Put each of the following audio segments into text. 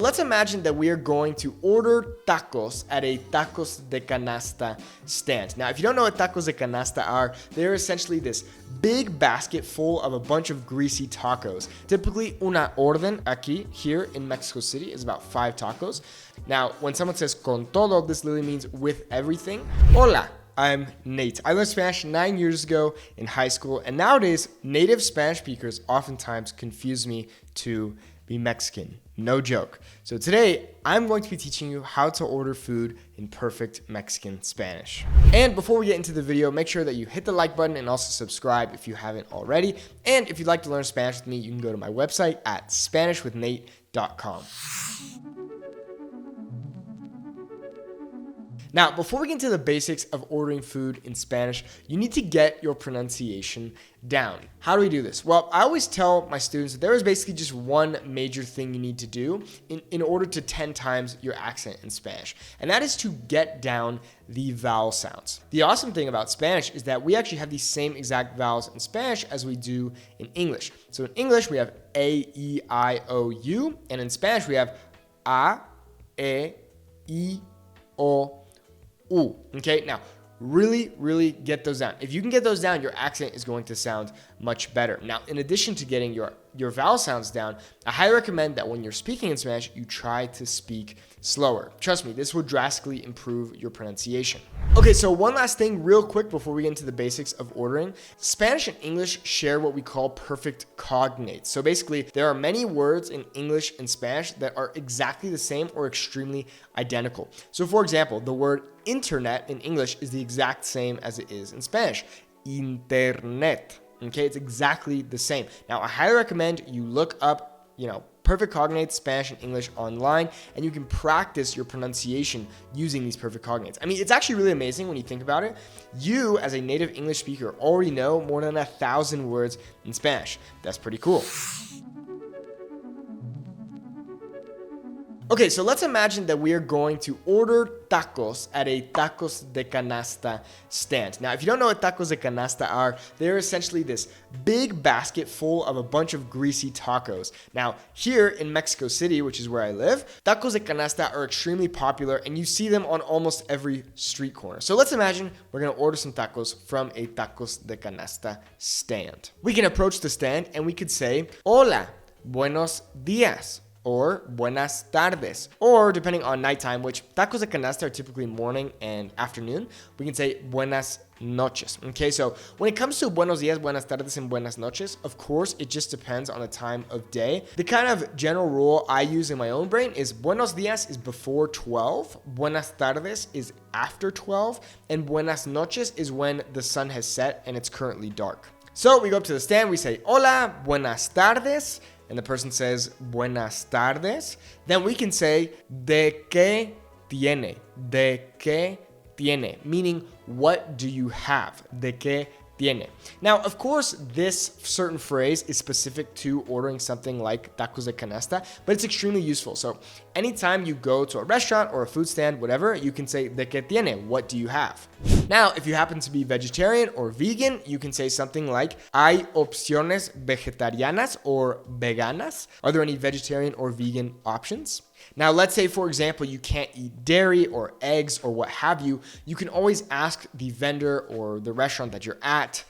Let's imagine that we are going to order tacos at a tacos de canasta stand. Now, if you don't know what tacos de canasta are, they're essentially this big basket full of a bunch of greasy tacos. Typically, una orden here in Mexico City is about 5 tacos. Now, when someone says con todo, this literally means with everything. Hola. I'm Nate. I learned Spanish 9 years ago in high school, and nowadays, native Spanish speakers oftentimes confuse me to be Mexican. No joke. So today, I'm going to be teaching you how to order food in perfect Mexican Spanish. And before we get into the video, make sure that you hit the like button and also subscribe if you haven't already. And if you'd like to learn Spanish with me, you can go to my website at SpanishWithNate.com. Now, before we get into the basics of ordering food in Spanish, you need to get your pronunciation down. How do we do this? Well, I always tell my students that there is basically just one major thing you need to do in order to 10 times your accent in Spanish, and that is to get down the vowel sounds. The awesome thing about Spanish is that we actually have the same exact vowels in Spanish as we do in English. So in English, we have A, E, I, O, U, and in Spanish, we have A, E, I, O, U. Okay, now really get those down. If you can get those down, your accent is going to sound much better. Now, in addition to getting your vowel sounds down, I highly recommend that when you're speaking in Spanish, you try to speak slower. Trust me, this will drastically improve your pronunciation. Okay, so one last thing real quick before we get into the basics of ordering. Spanish and English share what we call perfect cognates. So basically, there are many words in English and Spanish that are exactly the same or extremely identical. So for example, the word internet in English is the exact same as it is in Spanish. Internet. Okay, it's exactly the same. Now, I highly recommend you look up, perfect cognates, Spanish and English online, and you can practice your pronunciation using these perfect cognates. I mean, it's actually really amazing when you think about it. You, as a native English speaker, already know more than 1,000 words in Spanish. That's pretty cool. Okay, so let's imagine that we are going to order tacos at a tacos de canasta stand. Now, if you don't know what tacos de canasta are, they're essentially this big basket full of a bunch of greasy tacos. Now, here in Mexico City, which is where I live, tacos de canasta are extremely popular, and you see them on almost every street corner. So let's imagine we're gonna order some tacos from a tacos de canasta stand. We can approach the stand and we could say, Hola, buenos días. Or buenas tardes, or depending on nighttime, which tacos de canasta are typically morning and afternoon, we can say buenas noches. Okay, so when it comes to buenos días, buenas tardes, and buenas noches, of course, it just depends on the time of day. The kind of general rule I use in my own brain is buenos días is before 12, buenas tardes is after 12, and buenas noches is when the sun has set and it's currently dark. So we go up to the stand, we say, hola, buenas tardes, and the person says, buenas tardes, then we can say, ¿de qué tiene? ¿De qué tiene? Meaning, what do you have? ¿De qué tiene? Now, of course, this certain phrase is specific to ordering something like tacos de canasta, but it's extremely useful. So anytime you go to a restaurant or a food stand, whatever, you can say, ¿de qué tiene? What do you have? Now, if you happen to be vegetarian or vegan, you can say something like, ¿hay opciones vegetarianas or veganas? Are there any vegetarian or vegan options? Now, let's say, for example, you can't eat dairy or eggs or what have you. You can always ask the vendor or the restaurant that you're at,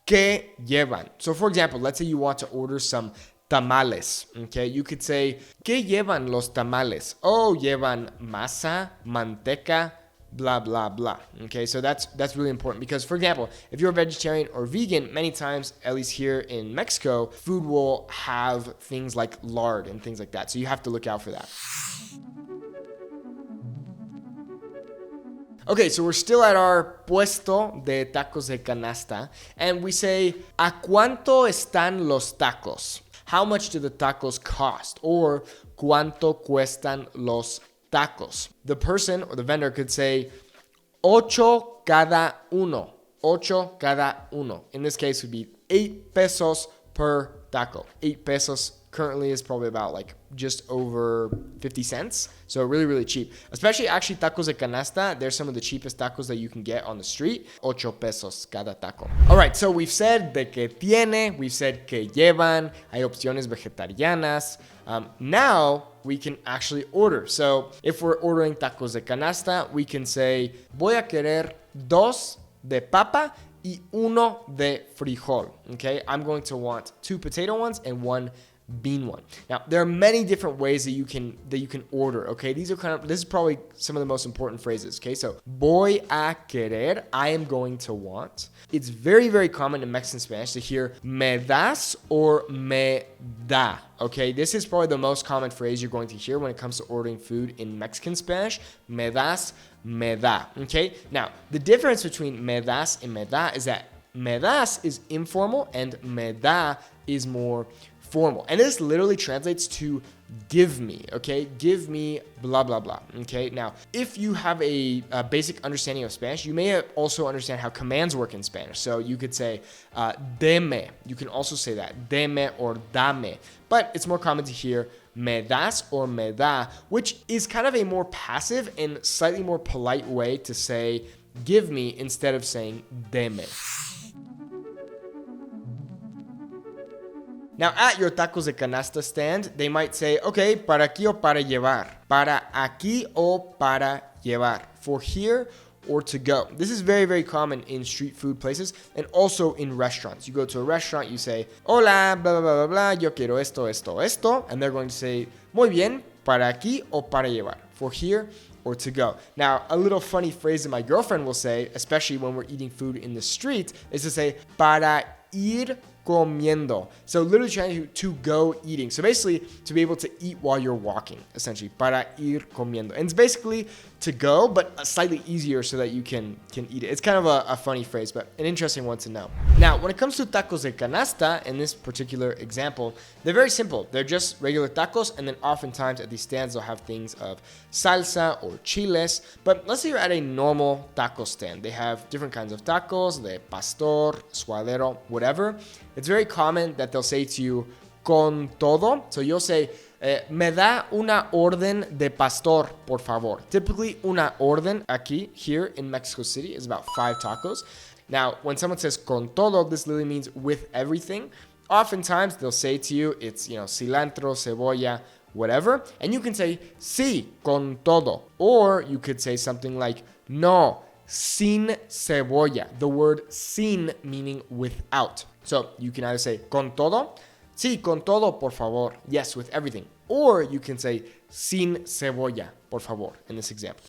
¿qué llevan? So, for example, let's say you want to order some tamales, okay? You could say, ¿qué llevan los tamales? Oh, llevan masa, manteca, blah, blah, blah. Okay, so that's really important because, for example, if you're a vegetarian or vegan, many times, at least here in Mexico, food will have things like lard and things like that. So you have to look out for that. Okay, so we're still at our puesto de tacos de canasta, and we say, ¿a cuánto están los tacos? How much do the tacos cost? Or, ¿cuánto cuestan los tacos? The person or the vendor could say, ocho cada uno. Ocho cada uno. In this case, would be 8 pesos per taco. 8 pesos currently is probably about like just over 50 cents. So really cheap. Especially actually tacos de canasta. They're some of the cheapest tacos that you can get on the street. 8 pesos cada taco. All right, so we've said de que tiene. We've said que llevan. Hay opciones vegetarianas. Now we can actually order. So if we're ordering tacos de canasta, we can say, voy a querer dos de papa y uno de frijol. Okay, I'm going to want 2 potato ones and 1 bean one. Now, there are many different ways that you can order, okay? This is probably some of the most important phrases, okay? So, voy a querer, I am going to want. It's very, very common in Mexican Spanish to hear me das or me da, okay? This is probably the most common phrase you're going to hear when it comes to ordering food in Mexican Spanish. Me das, me da, okay? Now, the difference between me das and me da is that me das is informal and me da is more formal. And this literally translates to give me, okay? Give me blah, blah, blah, okay? Now, if you have a basic understanding of Spanish, you may also understand how commands work in Spanish. So you could say, deme. You can also say that, deme or dame. But it's more common to hear me das or me da, which is kind of a more passive and slightly more polite way to say give me instead of saying deme. Now, at your tacos de canasta stand, they might say, okay, para aquí o para llevar. Para aquí o para llevar. For here or to go. This is very, very common in street food places and also in restaurants. You go to a restaurant, you say, hola, blah, blah, blah, blah, blah, yo quiero esto, esto, esto. And they're going to say, muy bien, para aquí o para llevar. For here or to go. Now, a little funny phrase that my girlfriend will say, especially when we're eating food in the street, is to say, para ir comiendo. So literally trying to go eating. So basically to be able to eat while you're walking, essentially. Para ir comiendo. And it's basically to go, but slightly easier so that you can eat it. It's kind of a funny phrase, but an interesting one to know. Now, when it comes to tacos de canasta, in this particular example, they're very simple. They're just regular tacos, and then oftentimes at these stands, they'll have things of salsa or chiles. But let's say you're at a normal taco stand. They have different kinds of tacos, de pastor, suadero, whatever. It's very common that they'll say to you, con todo. So you'll say, me da una orden de pastor, por favor. Typically, una orden aquí, here in Mexico City, is about 5 tacos. Now, when someone says con todo, this literally means with everything. Oftentimes, they'll say to you, it's, cilantro, cebolla, whatever. And you can say, sí, con todo. Or you could say something like, no, sin cebolla. The word sin meaning without. So you can either say con todo, sí, con todo, por favor. Yes, with everything. Or you can say sin cebolla, por favor, in this example.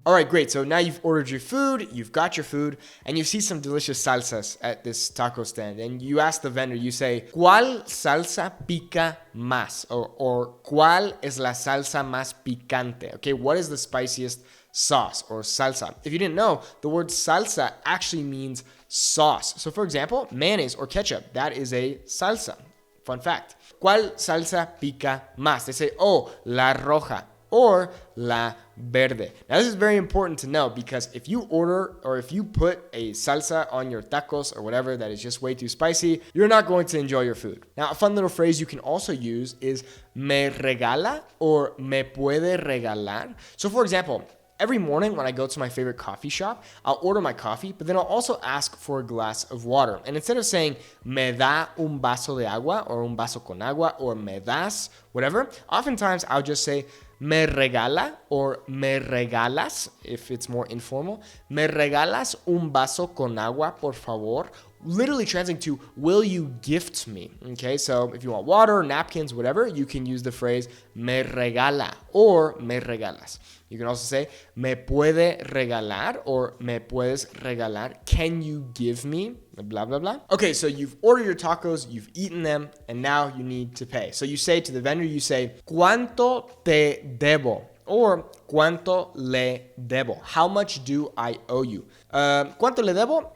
All right, great. So now you've ordered your food, you've got your food, and you see some delicious salsas at this taco stand. And you ask the vendor, you say, ¿cuál salsa pica más? Or ¿cuál es la salsa más picante? Okay, what is the spiciest sauce or salsa? If you didn't know, the word salsa actually means sauce. So for example, mayonnaise or ketchup, that is a salsa. Fun fact. ¿Cuál salsa pica más? They say, oh, la roja or la verde. Now this is very important to know because if you order or if you put a salsa on your tacos or whatever that is just way too spicy, you're not going to enjoy your food. Now a fun little phrase you can also use is me regala or me puede regalar. So for example, every morning when I go to my favorite coffee shop, I'll order my coffee, but then I'll also ask for a glass of water. And instead of saying, me da un vaso de agua, or un vaso con agua, or me das, whatever, oftentimes I'll just say, me regala, or me regalas, if it's more informal. Me regalas un vaso con agua, por favor. Literally translating to, will you gift me? Okay, so if you want water, napkins, whatever, you can use the phrase me regala or me regalas. You can also say, me puede regalar or me puedes regalar. Can you give me? Blah, blah, blah. Okay, so you've ordered your tacos, you've eaten them, and now you need to pay. So you say to the vendor, you say, ¿cuánto te debo? Or, ¿cuánto le debo? How much do I owe you? ¿Cuánto le debo?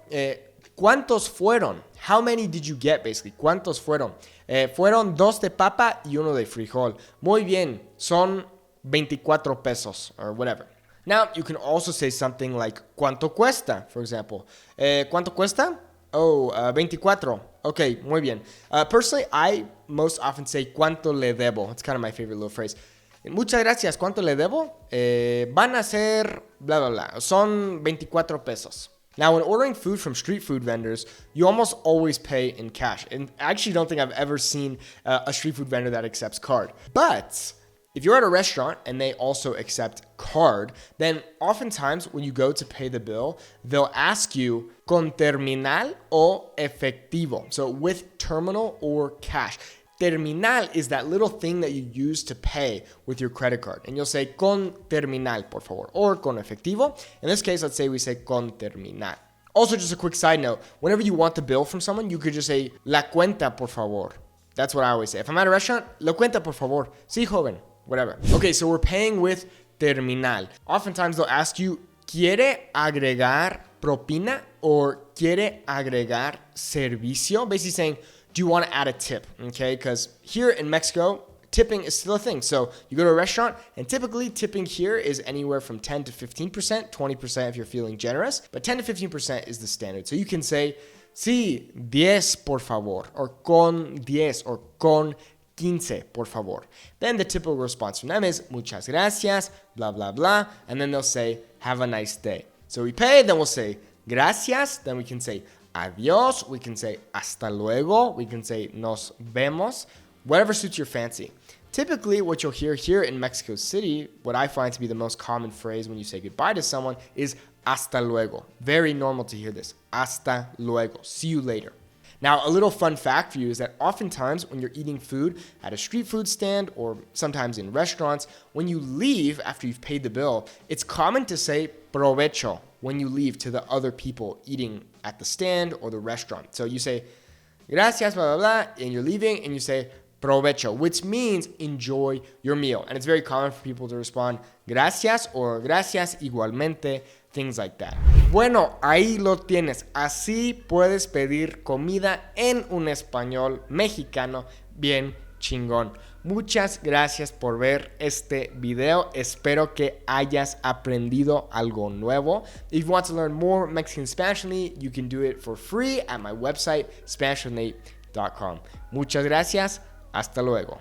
¿Cuántos fueron? How many did you get, basically? ¿Cuántos fueron? Fueron 2 de papa y 1 de frijol. Muy bien, son 24 pesos, or whatever. Now, you can also say something like, ¿cuánto cuesta? For example. ¿Cuánto cuesta? Oh, 24. Okay, muy bien. Personally, I most often say, ¿cuánto le debo? It's kind of my favorite little phrase. Muchas gracias. ¿Cuánto le debo? Van a ser, bla, bla, bla. Son 24 pesos. Now, when ordering food from street food vendors, you almost always pay in cash. And I actually don't think I've ever seen a street food vendor that accepts card. But if you're at a restaurant and they also accept card, then oftentimes when you go to pay the bill, they'll ask you con terminal o efectivo. So with terminal or cash. Terminal is that little thing that you use to pay with your credit card. And you'll say con terminal, por favor, or con efectivo. In this case, let's say we say con terminal. Also, just a quick side note, whenever you want the bill from someone, you could just say la cuenta, por favor. That's what I always say. If I'm at a restaurant, la cuenta, por favor. Sí, joven, whatever. Okay, so we're paying with terminal. Oftentimes they'll ask you, ¿quiere agregar propina or quiere agregar servicio? Basically saying, do you want to add a tip? Okay, because here in Mexico, tipping is still a thing. So you go to a restaurant and typically tipping here is anywhere from 10 to 15%, 20% if you're feeling generous, but 10 to 15% is the standard. So you can say, sí, 10 por favor, or con 10 or con 15 por favor. Then the typical response from them is muchas gracias, blah, blah, blah. And then they'll say, have a nice day. So we pay, then we'll say gracias, then we can say adiós, we can say hasta luego, we can say nos vemos, whatever suits your fancy. Typically, what you'll hear here in Mexico City, what I find to be the most common phrase when you say goodbye to someone is hasta luego. Very normal to hear this. Hasta luego. See you later. Now, a little fun fact for you is that oftentimes when you're eating food at a street food stand or sometimes in restaurants, when you leave after you've paid the bill, it's common to say provecho when you leave to the other people eating at the stand or the restaurant. So you say, gracias, blah, blah, blah, and you're leaving and you say, provecho, which means enjoy your meal. And it's very common for people to respond, gracias or gracias igualmente, things like that. Bueno, ahí lo tienes. Así puedes pedir comida en un español mexicano bien chingón. Muchas gracias por ver este video. Espero que hayas aprendido algo nuevo. If you want to learn more Mexican Spanish with me, you can do it for free at my website, SpanishWithNate.com. Muchas gracias. Hasta luego.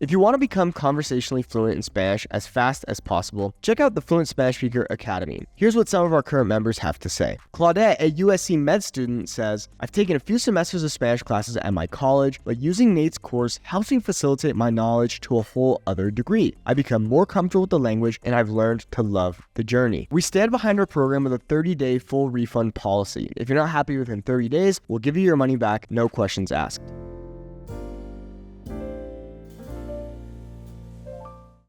If you want to become conversationally fluent in Spanish as fast as possible, check out the Fluent Spanish Speaker Academy. Here's what some of our current members have to say. Claudette, a USC med student, says, I've taken a few semesters of Spanish classes at my college, but using Nate's course helps me facilitate my knowledge to a whole other degree. I become more comfortable with the language and I've learned to love the journey. We stand behind our program with a 30-day full refund policy. If you're not happy within 30 days, we'll give you your money back, no questions asked.